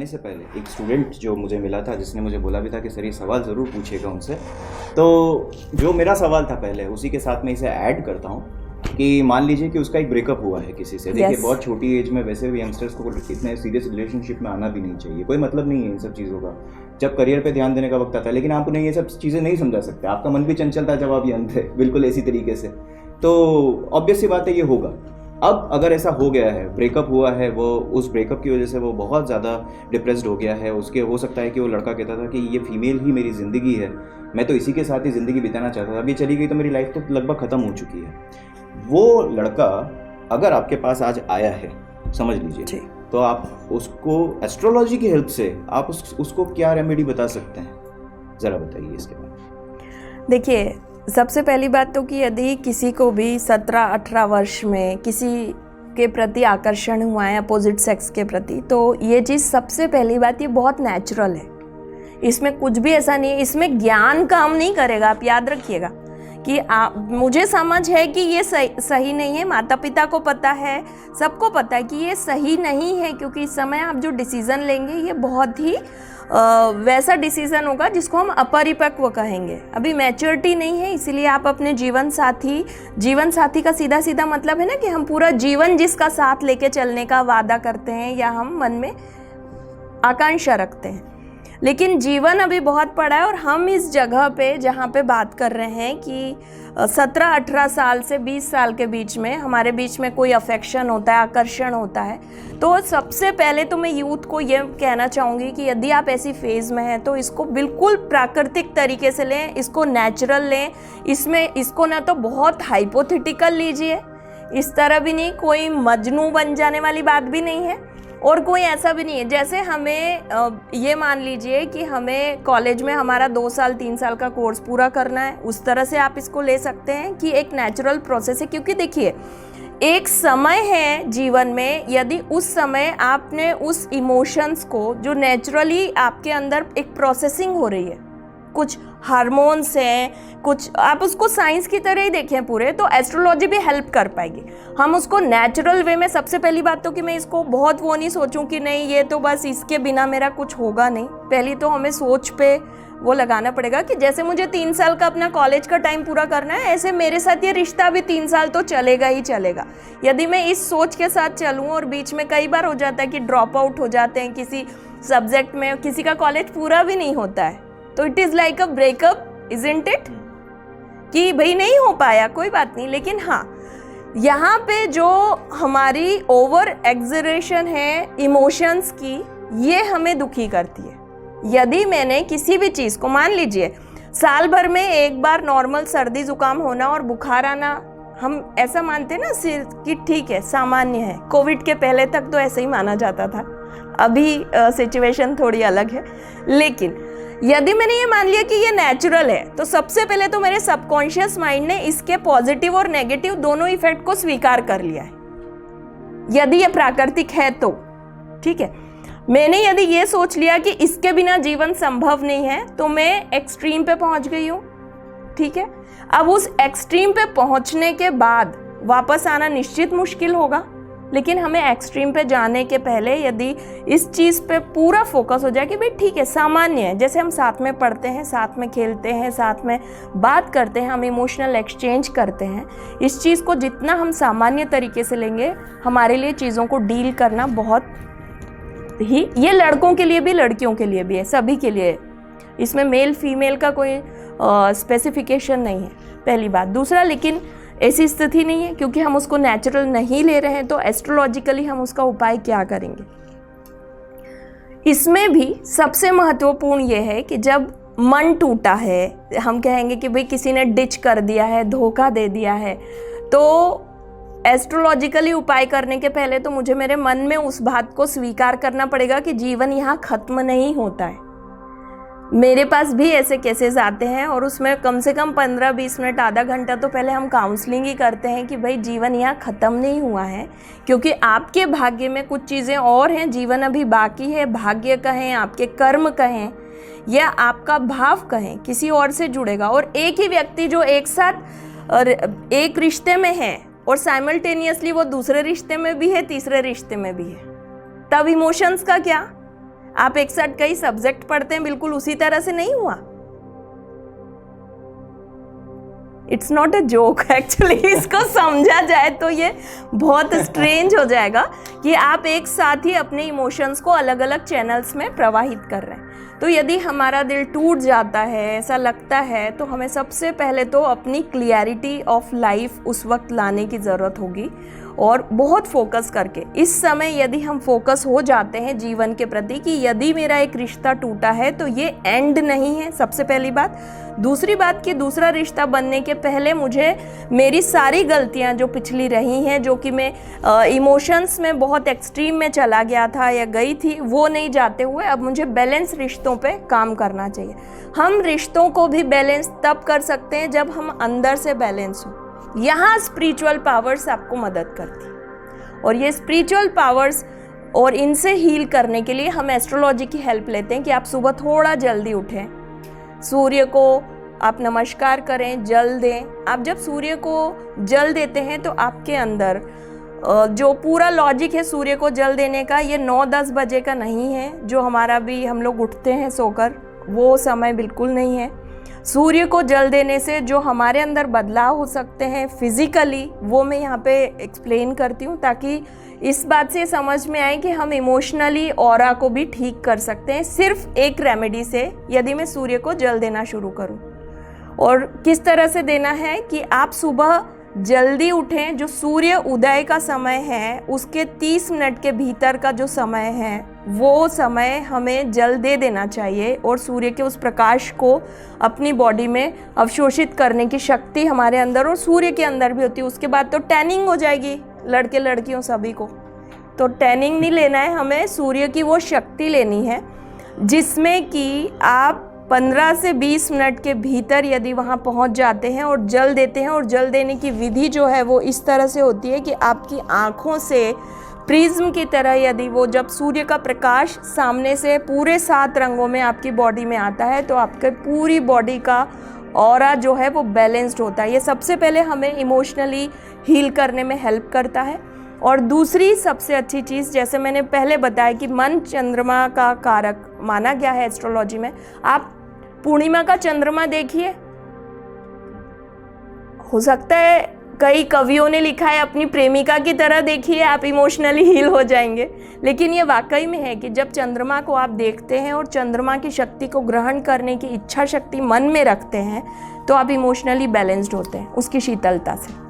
जाने से पहले एक स्टूडेंट जो मुझे मिला था, जिसने मुझे बोला भी था कि सर ये सवाल ज़रूर पूछिएगा उनसे, तो जो मेरा सवाल था पहले उसी के साथ मैं इसे ऐड करता हूँ कि मान लीजिए कि उसका एक ब्रेकअप हुआ है किसी से। देखिए बहुत छोटी एज में वैसे भी यंगस्टर्स को इतने सीरियस रिलेशनशिप में आना भी नहीं चाहिए, कोई मतलब नहीं है इन सब चीज़ों का, जब करियर पे ध्यान देने का वक्त आता है। लेकिन आप उन्हें ये सब चीज़ें नहीं समझा सकते, आपका मन भी चंचल था जब आप यंग थे, बिल्कुल इसी तरीके से। तो ऑब्वियस सी बात है ये होगा। अब अगर ऐसा हो गया है, ब्रेकअप हुआ है, वो उस ब्रेकअप की वजह से वो बहुत ज़्यादा डिप्रेस्ड हो गया है, उसके हो सकता है कि वो लड़का कहता था कि ये फीमेल ही मेरी ज़िंदगी है, मैं तो इसी के साथ ही ज़िंदगी बिताना चाहता था, अब ये चली गई तो मेरी लाइफ तो लगभग ख़त्म हो चुकी है। वो लड़का अगर आपके पास आज आया है, समझ लीजिए, तो आप उसको एस्ट्रोलॉजी की हेल्प से आप उसको क्या रेमेडी बता सकते हैं, ज़रा बताइए इसके बारे। देखिए, सबसे पहली बात तो कि यदि किसी को भी 17-18 वर्ष में किसी के प्रति आकर्षण हुआ है अपोजिट सेक्स के प्रति, तो ये चीज़ सबसे पहली बात ये बहुत नेचुरल है, इसमें कुछ भी ऐसा नहीं है, इसमें ज्ञान काम नहीं करेगा। आप याद रखिएगा कि मुझे समझ है कि ये सही नहीं है, माता पिता को पता है, सबको पता है कि ये सही नहीं है, क्योंकि इस समय आप जो डिसीज़न लेंगे ये बहुत ही वैसा डिसीज़न होगा जिसको हम अपरिपक्व कहेंगे, अभी मैच्योरिटी नहीं है। इसीलिए आप अपने जीवन साथी का सीधा सीधा मतलब है ना कि हम पूरा जीवन जिसका साथ लेके चलने का वादा करते हैं या हम मन में आकांक्षा रखते हैं, लेकिन जीवन अभी बहुत पड़ा है और हम इस जगह पे जहाँ पे बात कर रहे हैं कि 17-18 साल से 20 साल के बीच में हमारे बीच में कोई अफेक्शन होता है, आकर्षण होता है, तो सबसे पहले तो मैं यूथ को ये कहना चाहूँगी कि यदि आप ऐसी फेज़ में हैं तो इसको बिल्कुल प्राकृतिक तरीके से लें, इसको नेचुरल लें, इसको ना तो बहुत हाइपोथेटिकल लीजिए, इस तरह भी नहीं, कोई मजनू बन जाने वाली बात भी नहीं है और कोई ऐसा भी नहीं है। जैसे हमें ये मान लीजिए कि हमें कॉलेज में हमारा 2 साल 3 साल का कोर्स पूरा करना है, उस तरह से आप इसको ले सकते हैं कि एक नेचुरल प्रोसेस है। क्योंकि देखिए, एक समय है जीवन में, यदि उस समय आपने उस इमोशंस को जो नेचुरली आपके अंदर एक प्रोसेसिंग हो रही है, कुछ हार्मोन्स हैं, कुछ आप उसको साइंस की तरह ही देखें पूरे, तो एस्ट्रोलॉजी भी हेल्प कर पाएगी। हम उसको नेचुरल वे में, सबसे पहली बात तो कि मैं इसको बहुत वो नहीं सोचूं कि नहीं ये तो बस इसके बिना मेरा कुछ होगा नहीं। पहली तो हमें सोच पे वो लगाना पड़ेगा कि जैसे मुझे 3 साल का अपना कॉलेज का टाइम पूरा करना है, ऐसे मेरे साथ ये रिश्ता भी 3 साल तो चलेगा ही चलेगा। यदि मैं इस सोच के साथ चलूँ, और बीच में कई बार हो जाता है कि ड्रॉप आउट हो जाते हैं किसी सब्जेक्ट में, किसी का कॉलेज पूरा भी नहीं होता है, तो it is like a breakup, isn't it, कि भाई नहीं हो पाया, कोई बात नहीं। लेकिन हाँ, यहाँ पे जो हमारी ओवर एग्जरेशन है इमोशंस की, ये हमें दुखी करती है। यदि मैंने किसी भी चीज़ को, मान लीजिए साल भर में एक बार नॉर्मल सर्दी जुकाम होना और बुखार आना, हम ऐसा मानते हैं ना सिर कि ठीक है, सामान्य है। कोविड के पहले तक तो ऐसे ही माना जाता था, अभी सिचुएशन थोड़ी अलग है। लेकिन यदि मैंने ये मान लिया कि ये नेचुरल है, तो सबसे पहले तो मेरे सबकॉन्शियस माइंड ने इसके पॉजिटिव और नेगेटिव दोनों इफेक्ट को स्वीकार कर लिया है। यदि ये प्राकृतिक है तो ठीक है। मैंने यदि ये सोच लिया कि इसके बिना जीवन संभव नहीं है, तो मैं एक्सट्रीम पे पहुंच गई हूँ, ठीक है। अब उस एक्सट्रीम पे पहुंचने के बाद वापस आना निश्चित मुश्किल होगा, लेकिन हमें एक्सट्रीम पे जाने के पहले यदि इस चीज़ पे पूरा फोकस हो जाए कि भाई ठीक है, सामान्य है, जैसे हम साथ में पढ़ते हैं, साथ में खेलते हैं, साथ में बात करते हैं, हम इमोशनल एक्सचेंज करते हैं, इस चीज़ को जितना हम सामान्य तरीके से लेंगे, हमारे लिए चीज़ों को डील करना बहुत ही, ये लड़कों के लिए भी लड़कियों के लिए भी है, सभी के लिए, इसमें मेल फीमेल का कोई स्पेसिफिकेशन नहीं है, पहली बात। दूसरा, लेकिन ऐसी स्थिति नहीं है, क्योंकि हम उसको नेचुरल नहीं ले रहे हैं, तो एस्ट्रोलॉजिकली हम उसका उपाय क्या करेंगे। इसमें भी सबसे महत्वपूर्ण ये है कि जब मन टूटा है, हम कहेंगे कि भाई किसी ने डिच कर दिया है, धोखा दे दिया है, तो एस्ट्रोलॉजिकली उपाय करने के पहले तो मुझे मेरे मन में उस बात को स्वीकार करना पड़ेगा कि जीवन यहाँ खत्म नहीं होता है। मेरे पास भी ऐसे केसेस आते हैं और उसमें कम से कम 15-20 मिनट, आधा घंटा तो पहले हम काउंसलिंग ही करते हैं कि भाई जीवन यहाँ ख़त्म नहीं हुआ है, क्योंकि आपके भाग्य में कुछ चीज़ें और हैं, जीवन अभी बाकी है। भाग्य कहें, आपके कर्म कहें, या आपका भाव कहें, किसी और से जुड़ेगा। और एक ही व्यक्ति जो एक साथ एक रिश्ते में है और साइमल्टेनियसली वो दूसरे रिश्ते में भी है, तीसरे रिश्ते में भी है, तब इमोशंस का क्या। आप एक साथ कई सब्जेक्ट पढ़ते हैं, बिल्कुल उसी तरह से नहीं हुआ। It's not a joke actually. इसको समझा जाए तो ये बहुत स्ट्रेंज हो जाएगा कि आप एक साथ ही अपने इमोशंस को अलग अलग चैनल्स में प्रवाहित कर रहे हैं। तो यदि हमारा दिल टूट जाता है, ऐसा लगता है, तो हमें सबसे पहले तो अपनी क्लियरिटी ऑफ लाइफ उस वक्त लाने की ज़रूरत होगी और बहुत फोकस करके। इस समय यदि हम फोकस हो जाते हैं जीवन के प्रति कि यदि मेरा एक रिश्ता टूटा है तो ये एंड नहीं है, सबसे पहली बात। दूसरी बात कि दूसरा रिश्ता बनने के पहले मुझे मेरी सारी गलतियां जो पिछली रही हैं, जो कि मैं इमोशंस में बहुत एक्सट्रीम में चला गया था या गई थी, वो नहीं जाते हुए अब मुझे बैलेंस रिश्तों पे काम करना चाहिए। हम रिश्तों को भी बैलेंस तब कर सकते हैं जब हम अंदर से बैलेंस हों। यहाँ स्पिरिचुअल पावर्स आपको मदद करती है और ये स्पिरिचुअल पावर्स और इनसे हील करने के लिए हम एस्ट्रोलॉजी की हेल्प लेते हैं कि आप सुबह थोड़ा जल्दी उठें, सूर्य को आप नमस्कार करें, जल दें। आप जब सूर्य को जल देते हैं तो आपके अंदर जो पूरा लॉजिक है सूर्य को जल देने का, ये 9-10 बजे का नहीं है जो हमारा भी हम लोग उठते हैं सोकर, वो समय बिल्कुल नहीं है। सूर्य को जल देने से जो हमारे अंदर बदलाव हो सकते हैं फिजिकली, वो मैं यहाँ पे एक्सप्लेन करती हूँ ताकि इस बात से समझ में आए कि हम इमोशनली ऑरा को भी ठीक कर सकते हैं सिर्फ एक रेमेडी से, यदि मैं सूर्य को जल देना शुरू करूँ। और किस तरह से देना है कि आप सुबह जल्दी उठें, जो सूर्य उदय का समय है उसके 30 मिनट के भीतर का जो समय है वो समय हमें जल दे देना चाहिए और सूर्य के उस प्रकाश को अपनी बॉडी में अवशोषित करने की शक्ति हमारे अंदर और सूर्य के अंदर भी होती है। उसके बाद तो टैनिंग हो जाएगी लड़के लड़कियों सभी को, तो टैनिंग नहीं लेना है, हमें सूर्य की वो शक्ति लेनी है जिसमें कि आप 15 से 20 मिनट के भीतर यदि वहाँ पहुँच जाते हैं और जल देते हैं। और जल देने की विधि जो है वो इस तरह से होती है कि आपकी आँखों से प्रिज्म की तरह यदि वो जब सूर्य का प्रकाश सामने से पूरे 7 रंगों में आपकी बॉडी में आता है तो आपके पूरी बॉडी का ऑरा जो है वो बैलेंस्ड होता है। ये सबसे पहले हमें इमोशनली हील करने में हेल्प करता है। और दूसरी सबसे अच्छी चीज़, जैसे मैंने पहले बताया कि मन चंद्रमा का कारक माना गया है एस्ट्रोलॉजी में। आप पूर्णिमा का चंद्रमा देखिए, हो सकता है कई कवियों ने लिखा है अपनी प्रेमिका की तरह देखिए, आप इमोशनली हील हो जाएंगे। लेकिन ये वाकई में है कि जब चंद्रमा को आप देखते हैं और चंद्रमा की शक्ति को ग्रहण करने की इच्छा शक्ति मन में रखते हैं तो आप इमोशनली बैलेंस्ड होते हैं उसकी शीतलता से।